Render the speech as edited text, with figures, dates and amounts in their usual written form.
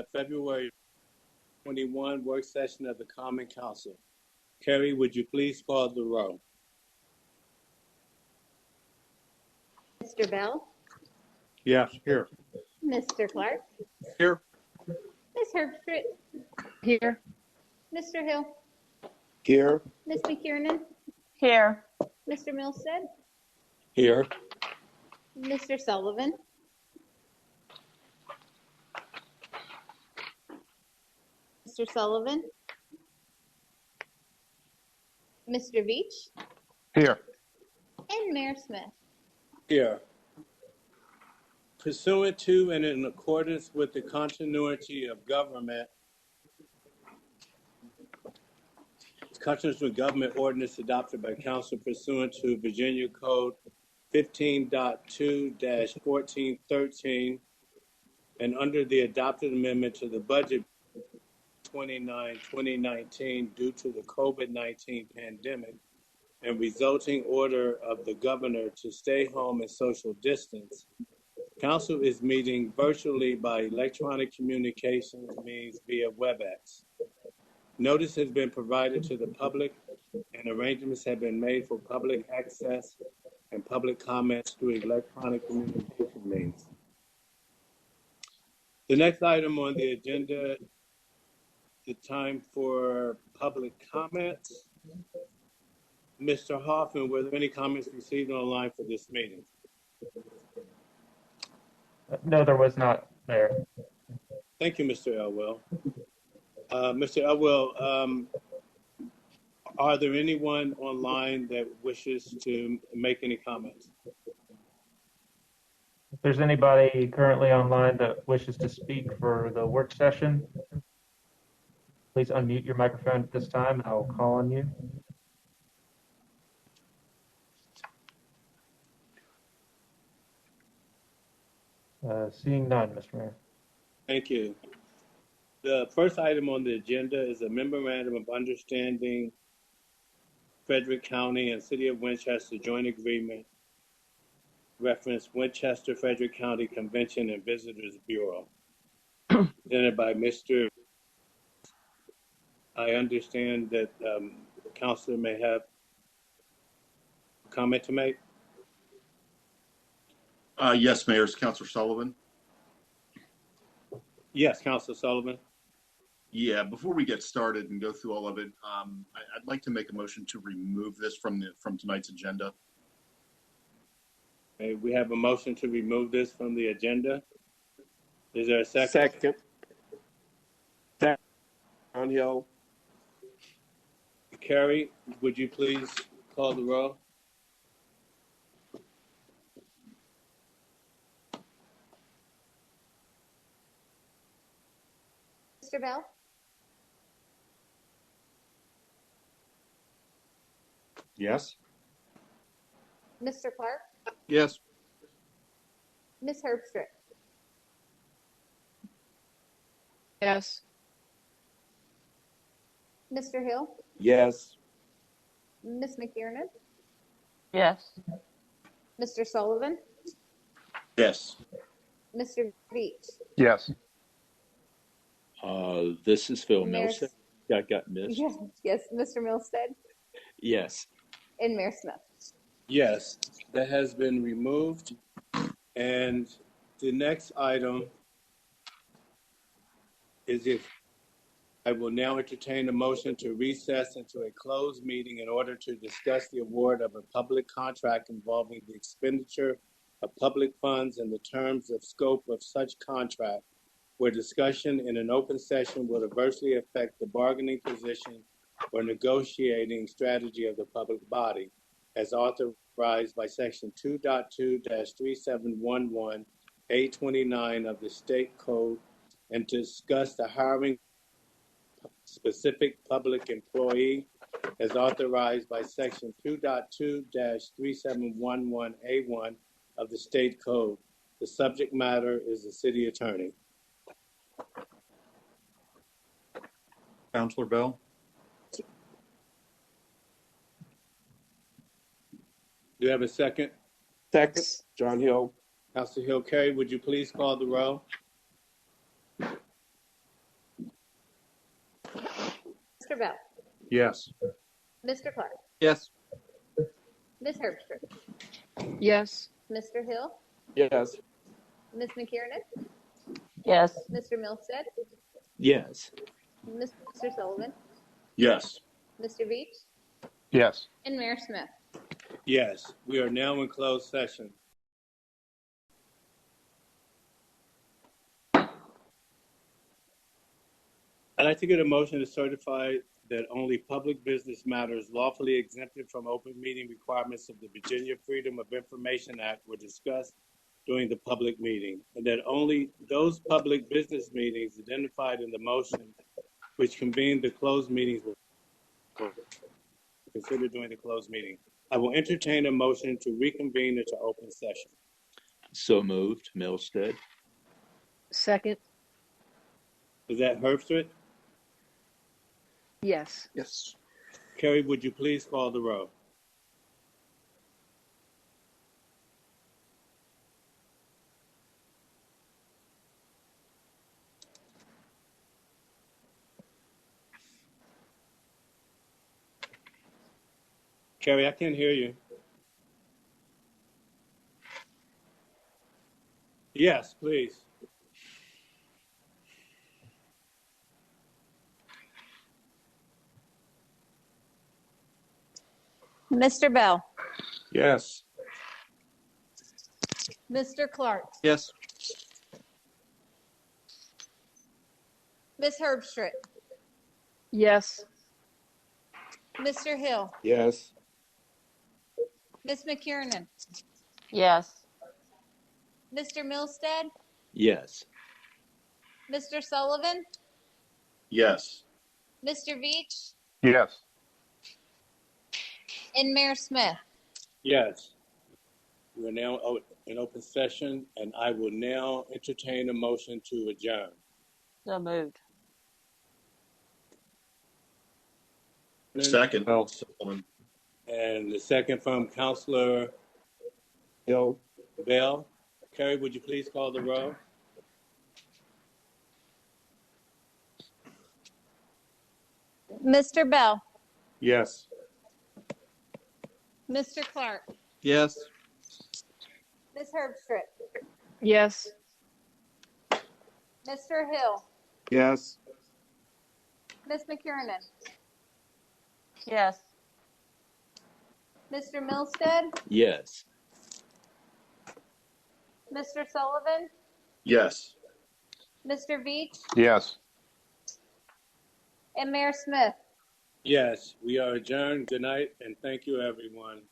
February 21 work session of the Common Council. Carrie, would you please call the roll? Mr. Bell? Yes, here. Mr. Clark? Here. Ms. Herbstritt? Here. Mr. Hill? Here. Ms. McKiernan? Here. Mr. Milstead? Here. Mr. Sullivan? Mr. Sullivan? Mr. Beach? Here. And Mayor Smith. Here. Pursuant to and in accordance with the continuity of government, ordinance adopted by Council pursuant to Virginia Code 15.2-1413 and under the adopted amendment to the budget 29-2019 due to the COVID-19 pandemic and resulting order of the governor to stay home and social distance, Council is meeting virtually by electronic communications means via WebEx. Notice has been provided to the public and arrangements have been made for public access and public comments through electronic communication means. The next item on the agenda, the time for public comments. Mr. Hoffman, were there any comments received online for this meeting? No, there was not, Mayor. Thank you, Mr. Elwell. Mr. Elwell, are there anyone online that wishes to make any comments? If there's anybody currently online that wishes to speak for the work session, please unmute your microphone at this time and I will call on you. Seeing none, Mr. Mayor. Thank you. The first item on the agenda is a memorandum of understanding, Frederick County and City of Winchester joint agreement, reference Winchester Frederick County Convention and Visitors Bureau, presented by Mr. I understand that the councilor may have a comment to make. Yes, Mayor. It's Councilor Sullivan. Yes, Councilor Sullivan. Yeah, before we get started and go through all of it, I'd like to make a motion to remove this from tonight's agenda. Okay, we have a motion to remove this from the agenda. Is there a second? Second. On Hill. Carrie, would you please call the roll? Mr. Bell? Yes. Mr. Clark? Yes. Ms. Herbstritt? Yes. Mr. Hill? Yes. Ms. McKiernan? Yes. Mr. Sullivan? Yes. Mr. Beach? Yes. This is Phil Mayor Milstead. Got missed. Yes, Mr. Milstead? Yes. And Mayor Smith. Yes, that has been removed. And the next item is if I will now entertain a motion to recess into a closed meeting in order to discuss the award of a public contract involving the expenditure of public funds and the terms of scope of such contract, where discussion in an open session will adversely affect the bargaining position or negotiating strategy of the public body, as authorized by Section 2.2-3711 A29 of the State Code, and to discuss the hiring specific public employee, as authorized by Section 2.2-3711 A1 of the State Code. The subject matter is the city attorney. Councilor Bell. Do you have a second? Second. John Hill. Councilor Hill. Carrie, would you please call the roll? Mr. Bell, Yes. Mr. Clark, Yes. Ms. Herbstreit, Yes. Mr. Hill, Yes. Ms. McKiernan, Yes. Mr. Milstead, Yes. Mr. Sullivan, Yes. Mr. Beach, Yes. and Mayor Smith. Yes, we are now in closed session. I'd like to get a motion to certify that only public business matters lawfully exempted from open meeting requirements of the Virginia Freedom of Information Act were discussed during the public meeting, and that only those public business meetings identified in the motion which convened the closed meetings were considered during the closed meeting. I will entertain a motion to reconvene into open session. So moved. Milstead. Second. Is that Herbstreit? Yes. Yes. Carrie, would you please call the roll? Carrie, I can't hear you. Yes, please. Mr. Bell, Yes. Mr. Clark, Yes. Ms. Herbstreit, Yes. Mr. Hill, Yes. Ms. McKiernan, Yes. Mr. Milstead, Yes. Mr. Sullivan, Yes. Mr. Beach, Yes. and Mayor Smith. Yes. We're now in open session, and I will now entertain a motion to adjourn. So moved. Second. Bell. Sullivan. And the second from Councilor Hill. Bell. Carrie, would you please call the roll? Mr. Bell, Yes. Mr. Clark, Yes. Ms. Herbstreit, Yes. Mr. Hill, Yes. Ms. McKiernan, Yes. Mr. Milstead, Yes. Mr. Sullivan, Yes. Mr. Beach, Yes. and Mayor Smith. Yes, we are adjourned. Good night, and thank you, everyone.